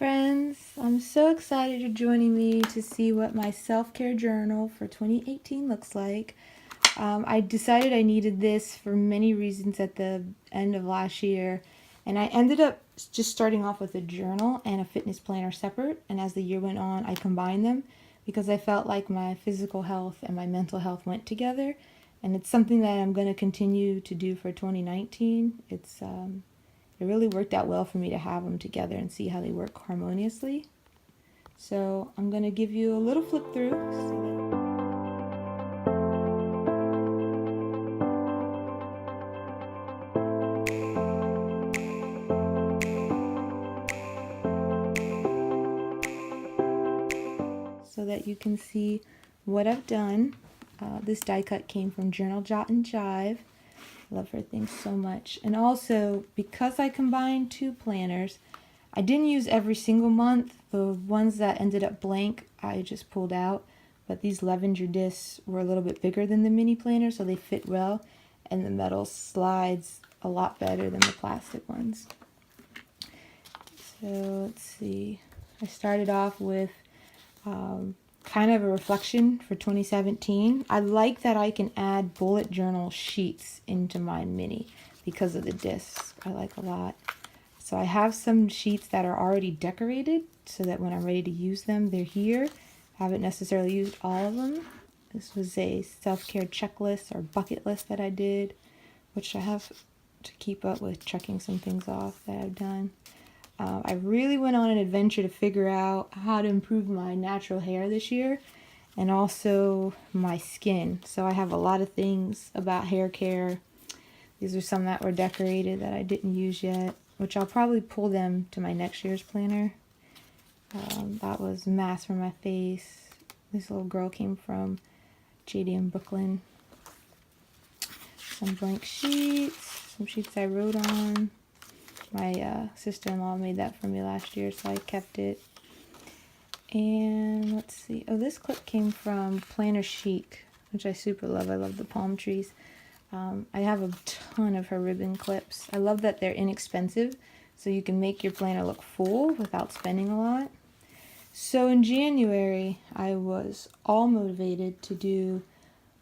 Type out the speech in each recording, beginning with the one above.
friends. I'm so excited you're joining me to see what my self-care journal for 2018 looks like. I decided I needed this for many reasons at the end of last year, and I ended up just starting off with a journal and a fitness planner separate, and as the year went on I combined them because I felt like my physical health and my mental health went together, and it's something that I'm going to continue to do for 2019. It really worked out well for me to have them together and see how they work harmoniously. So I'm going to give you a little flip through so that you can see what I've done. This die cut came from Journal Jot and Jive. Love her things so much. And also, because I combined two planners, I didn't use every single month. The ones that ended up blank, I just pulled out. But these Levenger discs were a little bit bigger than the mini planner, so they fit well. And the metal slides a lot better than the plastic ones. So let's see. I started off with kind of a reflection for 2017. I like that I can add bullet journal sheets into my mini because of the discs. I like a lot. So I have some sheets that are already decorated so that when I'm ready to use them, they're here. I haven't necessarily used all of them. This was a self-care checklist or bucket list that I did, which I have to keep up with checking some things off that I've done. I really went on an adventure to figure out how to improve my natural hair this year and also my skin. So I have a lot of things about hair care. These are some that were decorated that I didn't use yet, which I'll probably pull them to my next year's planner. That was Mask for My Face. This little girl came from JD Brooklyn. Some blank sheets, some sheets I wrote on. My sister-in-law made that for me last year, so I kept it. And let's see. Oh, this clip came from Planner Chic, which I super love. I love the palm trees. I have a ton of her ribbon clips. I love that they're inexpensive, so you can make your planner look full without spending a lot. So in January, I was all motivated to do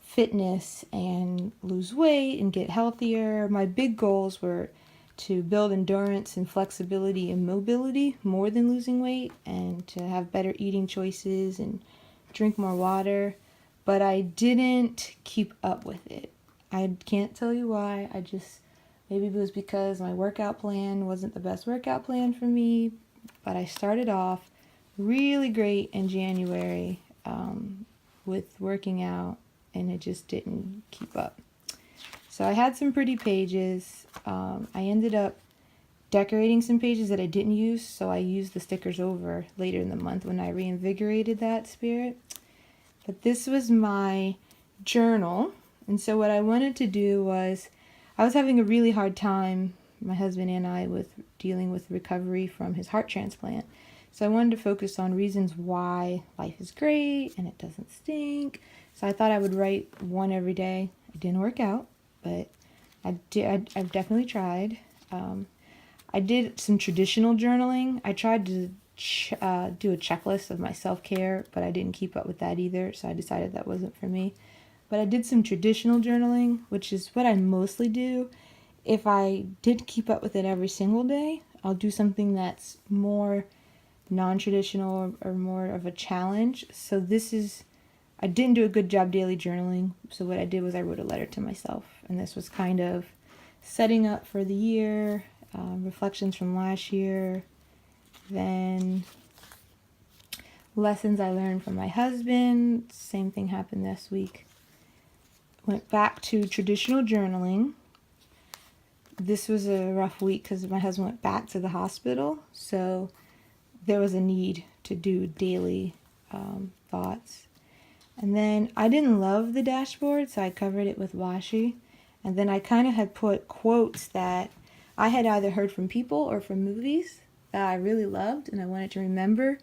fitness and lose weight and get healthier. My big goals were to build endurance and flexibility and mobility more than losing weight, and to have better eating choices and drink more water. But I didn't keep up with it. I can't tell you why. Maybe it was because my workout plan wasn't the best workout plan for me, but I started off really great in January with working out, and it just didn't keep up. So I had some pretty pages. I ended up decorating some pages that I didn't use, so I used the stickers over later in the month when I reinvigorated that spirit. But this was my journal, and so what I wanted to do was, I was having a really hard time, my husband and I, with dealing with recovery from his heart transplant. So I wanted to focus on reasons why life is great and it doesn't stink. So I thought I would write one every day. It didn't work out, but I've definitely tried. I did some traditional journaling. I tried to do a checklist of my self-care, but I didn't keep up with that either, so I decided that wasn't for me. But I did some traditional journaling, which is what I mostly do. If I did keep up with it every single day, I'll do something that's more non-traditional or more of a challenge. So I didn't do a good job daily journaling, so what I did was I wrote a letter to myself, and this was kind of setting up for the year, reflections from last year, then lessons I learned from my husband. Same thing happened this week. Went back to traditional journaling. This was a rough week because my husband went back to the hospital, so there was a need to do daily thoughts. And then I didn't love the dashboard, so I covered it with washi. And then I kind of had put quotes that I had either heard from people or from movies that I really loved and I wanted to remember.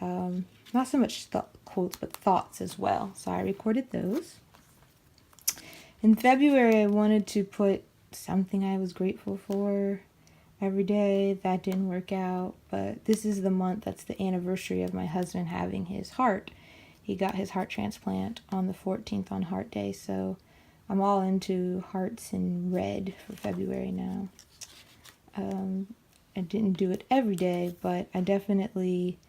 Not so much quotes, but thoughts as well. So I recorded those. In February, I wanted to put something I was grateful for. every day. That didn't work out, but this is the month that's the anniversary of my husband having his heart. He got his heart transplant on the 14th on Heart Day, so I'm all into hearts in red for February now. I didn't do it every day, but I definitely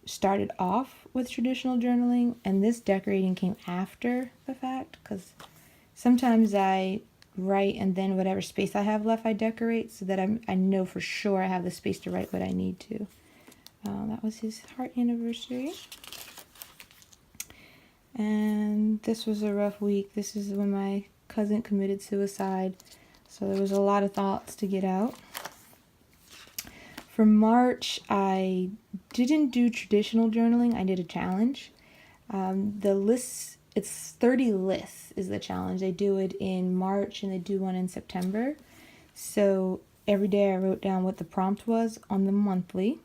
started off with traditional journaling, and this decorating came after the fact, because sometimes I write and then whatever space I have left I decorate, so that I know for sure I have the space to write what I need to. That was his heart anniversary. And this was a rough week. This is when my cousin committed suicide, so there was a lot of thoughts to get out. For March, I didn't do traditional journaling. I did a challenge. The lists, it's 30 lists is the challenge. They do it in March and they do one in September. So every day I wrote down what the prompt was on the monthly.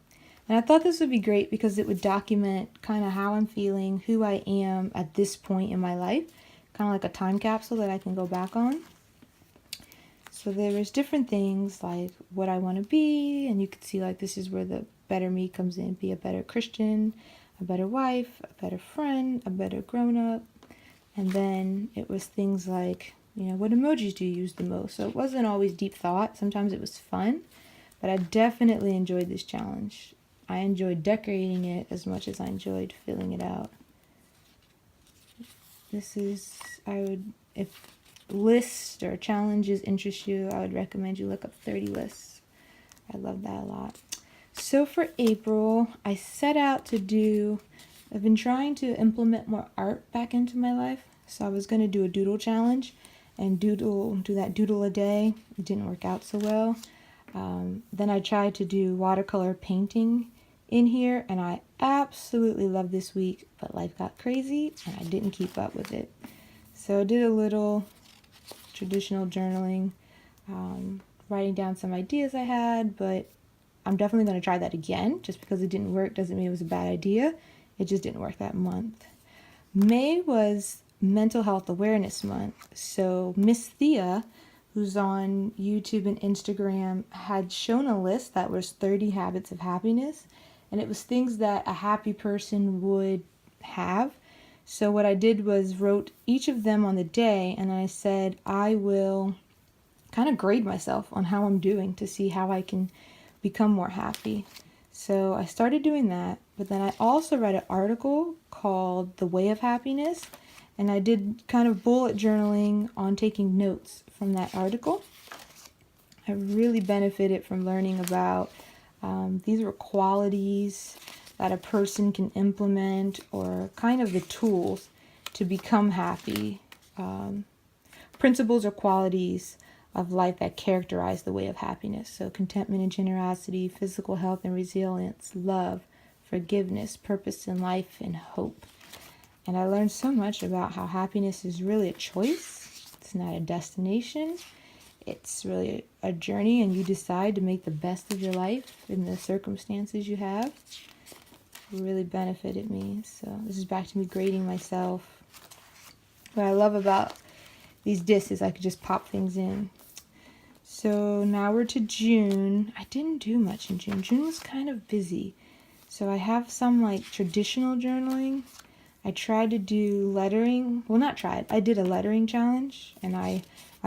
And I thought this would be great because it would document kind of how I'm feeling, who I am at this point in my life, kind of like a time capsule that I can go back on. So there was different things like what I want to be, and you could see like this is where the better me comes in. Be a better Christian, a better wife, a better friend, a better grown-up. And then it was things like, what emojis do you use the most? So it wasn't always deep thought. Sometimes it was fun, but I definitely enjoyed this challenge. I enjoyed decorating it as much as I enjoyed filling it out. If lists or challenges interest you, I would recommend you look up 30 lists. I love that a lot. So for April, I set out to I've been trying to implement more art back into my life. So I was going to do a doodle challenge and do that doodle a day. It didn't work out so well. Then I tried to do watercolor painting in here, and I absolutely loved this week, but life got crazy and I didn't keep up with it. So I did a little traditional journaling, writing down some ideas I had, but I'm definitely going to try that again. Just because it didn't work doesn't mean it was a bad idea. It just didn't work that month. May was Mental Health Awareness Month. So Miss Thea, who's on YouTube and Instagram, had shown a list that was 30 habits of happiness. And it was things that a happy person would have. So what I did was wrote each of them on the day, and I said I will kind of grade myself on how I'm doing to see how I can become more happy. So I started doing that, but then I also read an article called The Way of Happiness, and I did kind of bullet journaling on taking notes from that article. I really benefited from learning about these were qualities that a person can implement, or kind of the tools to become happy. Principles or qualities of life that characterize the way of happiness. So contentment and generosity, physical health and resilience, love, forgiveness, purpose in life, and hope. And I learned so much about how happiness is really a choice. It's not a destination. It's really a journey, and you decide to make the best of your life in the circumstances you have. It really benefited me. So this is back to me grading myself. What I love about these discs is I could just pop things in. So now we're to June. I didn't do much in June. June was kind of busy. So I have some like traditional journaling. I tried to do lettering. Well, not tried. I did a lettering challenge, and I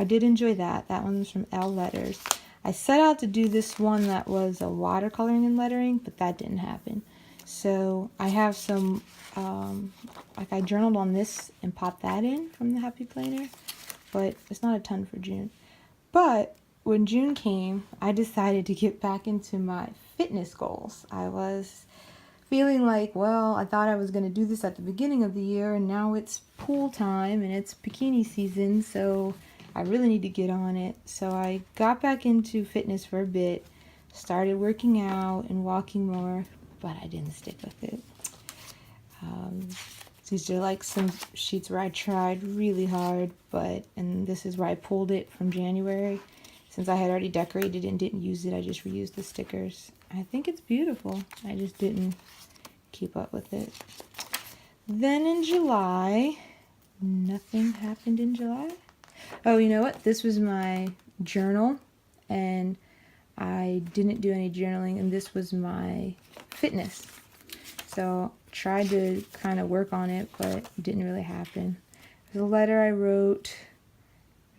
did enjoy that. That one was from L Letters. I set out to do this one that was a watercoloring and lettering, but that didn't happen. So I have some, I journaled on this and popped that in from the Happy Planner, but it's not a ton for June. But when June came, I decided to get back into my fitness goals. I was feeling like, well, I thought I was going to do this at the beginning of the year, and now it's pool time and it's bikini season, so I really need to get on it. So I got back into fitness for a bit, started working out and walking more, but I didn't stick with it. These are like some sheets where I tried really hard, and this is where I pulled it from January. Since I had already decorated and didn't use it, I just reused the stickers. I think it's beautiful. I just didn't keep up with it. Then in July, nothing happened in July. Oh, you know what? This was my journal, and I didn't do any journaling, and this was my fitness. So tried to kind of work on it, but it didn't really happen. There's a letter I wrote.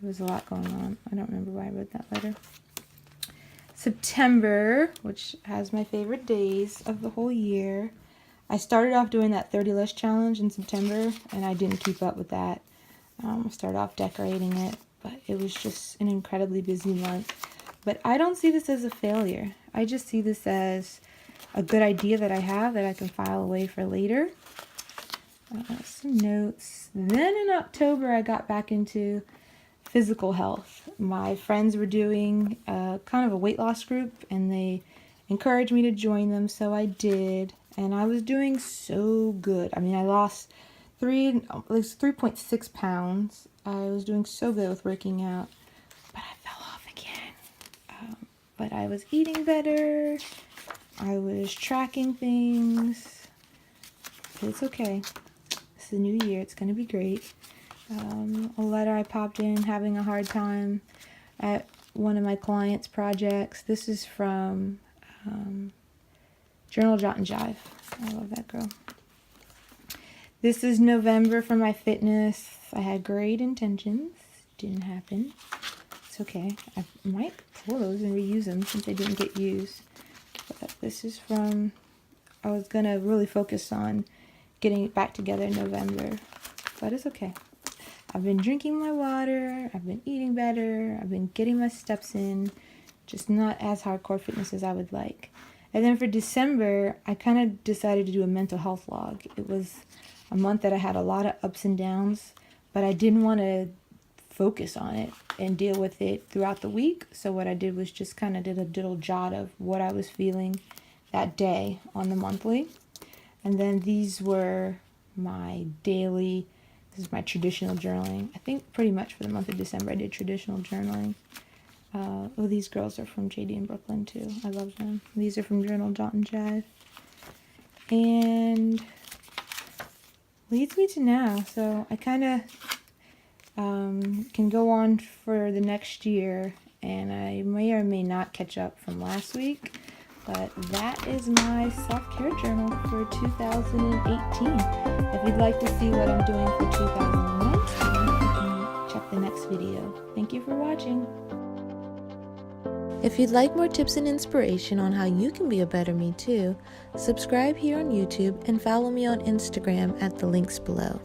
There was a lot going on. I don't remember why I wrote that letter. September, which has my favorite days of the whole year. I started off doing that 30 less challenge in September, and I didn't keep up with that. I started off decorating it, but it was just an incredibly busy month. But I don't see this as a failure. I just see this as a good idea that I have that I can file away for later. Some notes. Then in October, I got back into physical health. My friends were doing kind of a weight loss group, and they encouraged me to join them, so I did. And I was doing so good. I mean, I lost 3.6 pounds. I was doing so good with working out, but I fell off again. But I was eating better. I was tracking things. But it's okay. It's a new year. It's going to be great. A letter I popped in, having a hard time at one of my clients' projects. This is from Journal Jot and Jive. I love that girl. This is November for my fitness. I had great intentions. Didn't happen. It's okay. I might pull those and reuse them since they didn't get used. But this is from, I was going to really focus on getting it back together in November. But it's okay. I've been drinking my water. I've been eating better. I've been getting my steps in. Just not as hardcore fitness as I would like. And then for December, I kind of decided to do a mental health log. It was a month that I had a lot of ups and downs, but I didn't want to focus on it and deal with it throughout the week. So what I did was just kind of did a little jot of what I was feeling that day on the monthly. And then these were my daily, this is my traditional journaling. I think pretty much for the month of December, I did traditional journaling. These girls are from JD in Brooklyn too. I love them. These are from Journal Jot and Jive. And leads me to now. So I kind of can go on for the next year, and I may or may not catch up from last week. But that is my self-care journal for 2018. If you'd like to see what I'm doing for 2019, you can check the next video. Thank you for watching. If you'd like more tips and inspiration on how you can be a better me too, subscribe here on YouTube and follow me on Instagram at the links below.